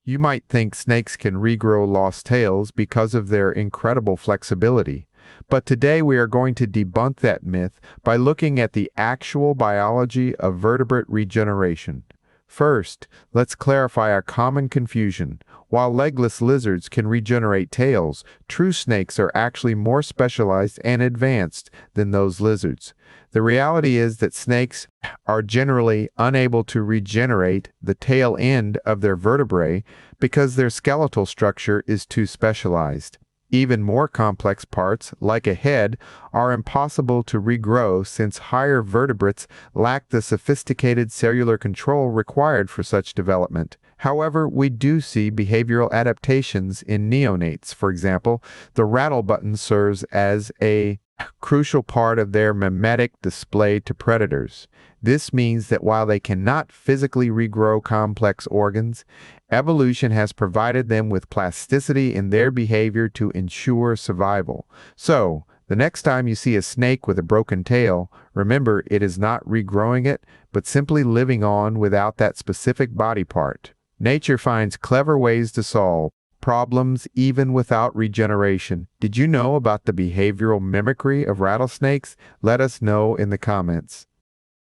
You might think snakes can regrow lost tails because of their incredible flexibility. But today we are going to debunk that myth by looking at the actual biology of vertebrate regeneration. First, let's clarify our common confusion. While legless lizards can regenerate tails, true snakes are actually more specialized and advanced than those lizards. The reality is that snakes are generally unable to regenerate the tail end of their vertebrae because their skeletal structure is too specialized. Even more complex parts, like a head, are impossible to regrow since higher vertebrates lack the sophisticated cellular control required for such development. However, we do see behavioral adaptations in neonates. For example, the rattle button serves as a crucial part of their mimetic display to predators. This means that while they cannot physically regrow complex organs, evolution has provided them with plasticity in their behavior to ensure survival. So, the next time you see a snake with a broken tail, remember it is not regrowing it, but simply living on without that specific body part. Nature finds clever ways to solve problems even without regeneration. Did you know about the behavioral mimicry of rattlesnakes? Let us know in the comments.